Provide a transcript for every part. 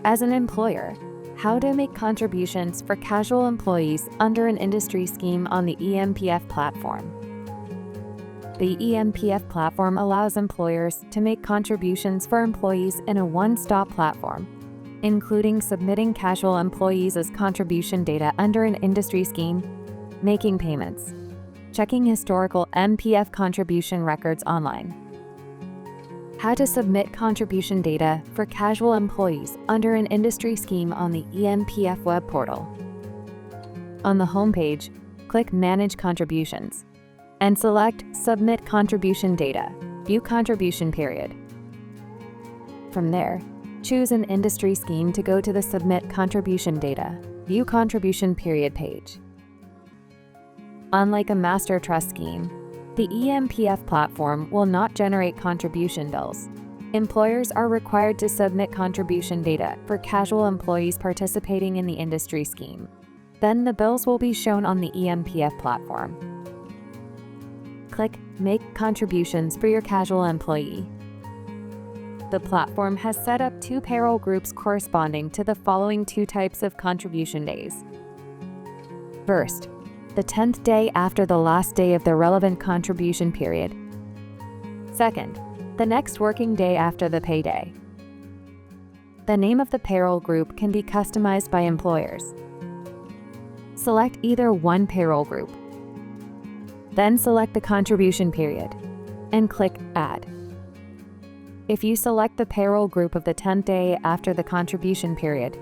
As an employer, how to make contributions for casual employees under an industry scheme on the eMPF platform. The eMPF platform allows employers to make contributions for employees in a one-stop platform, including submitting casual employees as contribution data under an industry scheme, making payments, checking historical MPF contribution records online. How to submit contribution data for casual employees under an industry scheme on the eMPF web portal. On the homepage, click Manage Contributions and select Submit Contribution Data, View Contribution Period. From there, choose an industry scheme to go to the Submit Contribution Data, View Contribution Period page. Unlike a master trust scheme, the eMPF platform will not generate contribution bills. Employers are required to submit contribution data for casual employees participating in the industry scheme. Then the bills will be shown on the eMPF platform. Click Make Contributions for your casual employee. The platform has set up 2 payroll groups corresponding to the following 2 types of contribution days. First, the 10th day after the last day of the relevant contribution period. Second, the next working day after the payday. The name of the payroll group can be customized by employers. Select either one payroll group. Then select the contribution period and click Add. If you select the payroll group of the 10th day after the contribution period,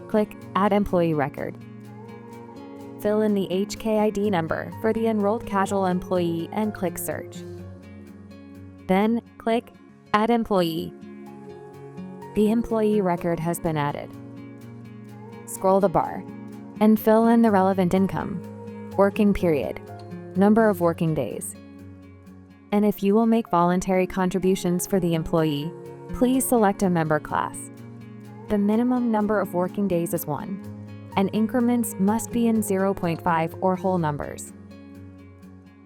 click Add Employee Record. Fill in the HKID number for the enrolled casual employee and click Search. Then click Add Employee. The employee record has been added. Scroll the bar and fill in the relevant income, working period, number of working days. And if you will make voluntary contributions for the employee, please select a member class. The minimum number of working days is 1. And increments must be in 0.5 or whole numbers.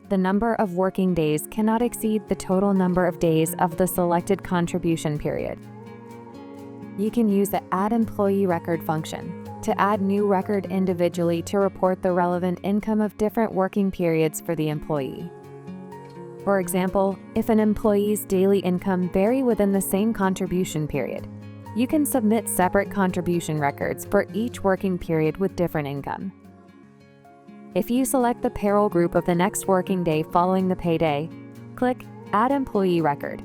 The number of working days cannot exceed the total number of days of the selected contribution period. You can use the Add Employee Record function to add new record individually to report the relevant income of different working periods for the employee. For example, if an employee's daily income vary within the same contribution period, you can submit separate contribution records for each working period with different income. If you select the payroll group of the next working day following the payday, click Add Employee Record.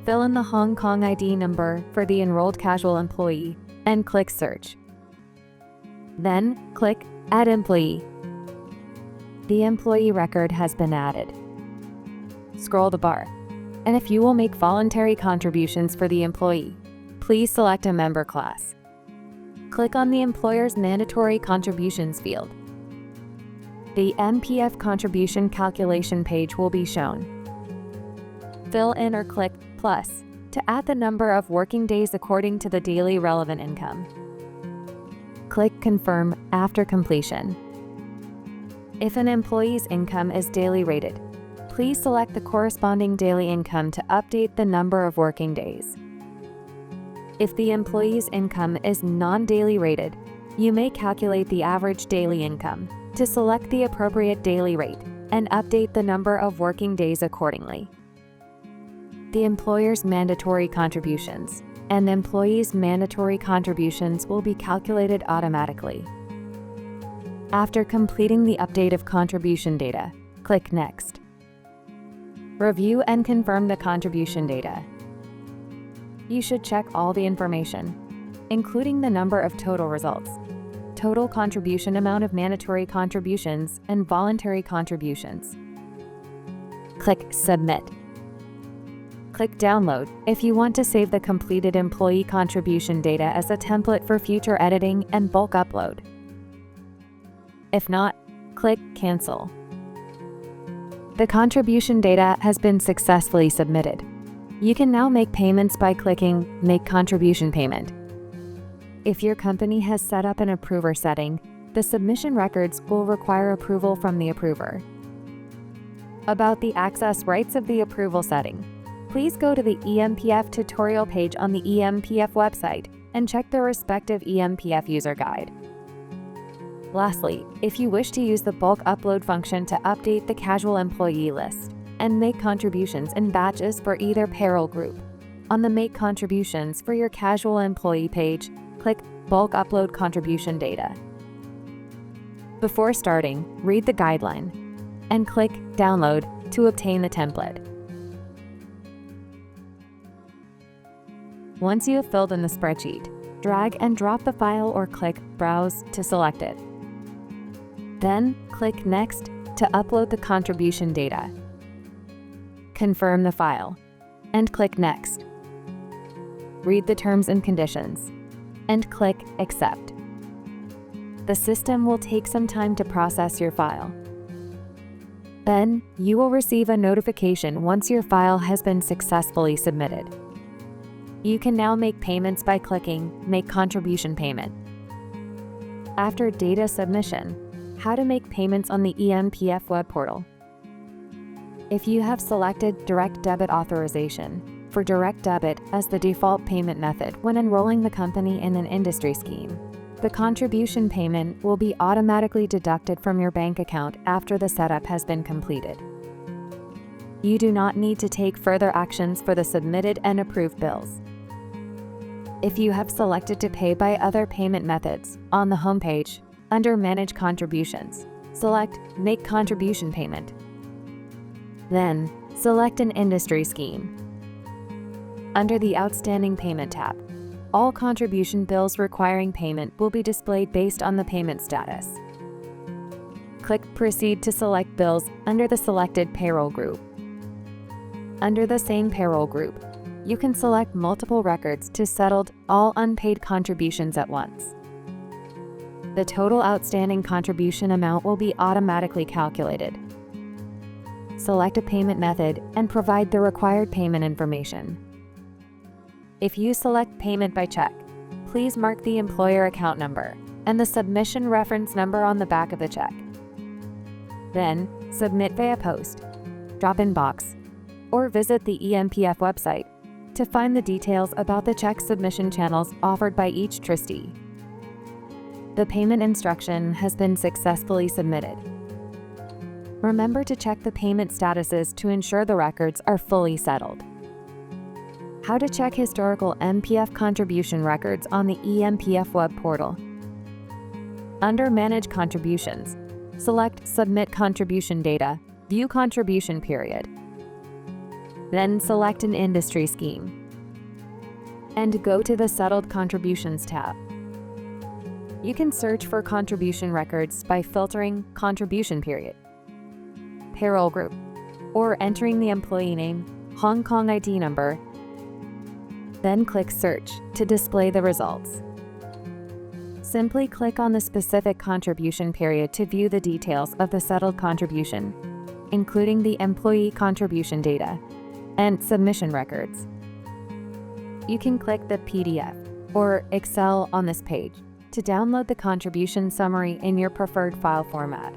Fill in the Hong Kong ID number for the enrolled casual employee and click Search. Then click Add Employee. The employee record has been added. Scroll the bar, and if you will make voluntary contributions for the employee, please select a member class. Click on the employer's mandatory contributions field. The MPF contribution calculation page will be shown. Fill in or click plus to add the number of working days according to the daily relevant income. Click Confirm after completion. If an employee's income is daily rated, please select the corresponding daily income to update the number of working days. If the employee's income is non-daily rated, you may calculate the average daily income to select the appropriate daily rate and update the number of working days accordingly. The employer's mandatory contributions and the employee's mandatory contributions will be calculated automatically. After completing the update of contribution data, click Next. Review and confirm the contribution data. You should check all the information, including the number of total results, total contribution amount of mandatory contributions, and voluntary contributions. Click Submit. Click Download if you want to save the completed employee contribution data as a template for future editing and bulk upload. If not, click Cancel. The contribution data has been successfully submitted. You can now make payments by clicking Make Contribution Payment. If your company has set up an approver setting, the submission records will require approval from the approver. About the access rights of the approval setting, please go to the eMPF tutorial page on the eMPF website and check the respective eMPF user guide. Lastly, if you wish to use the bulk upload function to update the casual employee list and make contributions in batches for either payroll group, on the Make Contributions for your casual employee page, click Bulk Upload Contribution Data. Before starting, read the guideline and click Download to obtain the template. Once you have filled in the spreadsheet, drag and drop the file or click Browse to select it. Then, click Next to upload the contribution data. Confirm the file, and click Next. Read the terms and conditions, and click Accept. The system will take some time to process your file. Then, you will receive a notification once your file has been successfully submitted. You can now make payments by clicking Make Contribution Payment. After data submission, how to make payments on the eMPF web portal. If you have selected Direct Debit Authorization for direct debit as the default payment method when enrolling the company in an industry scheme, the contribution payment will be automatically deducted from your bank account after the setup has been completed. You do not need to take further actions for the submitted and approved bills. If you have selected to pay by other payment methods, on the homepage, under Manage Contributions, select Make Contribution Payment. Then, select an industry scheme. Under the Outstanding Payment tab, all contribution bills requiring payment will be displayed based on the payment status. Click Proceed to select bills under the selected payroll group. Under the same payroll group, you can select multiple records to settle all unpaid contributions at once. The total outstanding contribution amount will be automatically calculated. Select a payment method and provide the required payment information. If you select payment by check, please mark the employer account number and the submission reference number on the back of the check. Then, submit via post, drop-in box, or visit the eMPF website to find the details about the check submission channels offered by each trustee. The payment instruction has been successfully submitted. Remember to check the payment statuses to ensure the records are fully settled. How to check historical MPF contribution records on the eMPF web portal. Under Manage Contributions, select Submit Contribution Data, View Contribution Period. Then select an industry scheme, and go to the Settled Contributions tab. You can search for contribution records by filtering Contribution Period, Payroll Group, or entering the employee name, Hong Kong ID number. Then click Search to display the results. Simply click on the specific contribution period to view the details of the settled contribution, including the employee contribution data and submission records. You can click the PDF or Excel on this page to download the contribution summary in your preferred file format.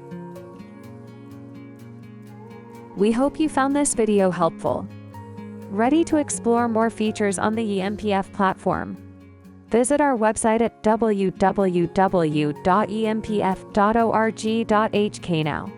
We hope you found this video helpful. Ready to explore more features on the eMPF platform? Visit our website at www.empf.org.hk now.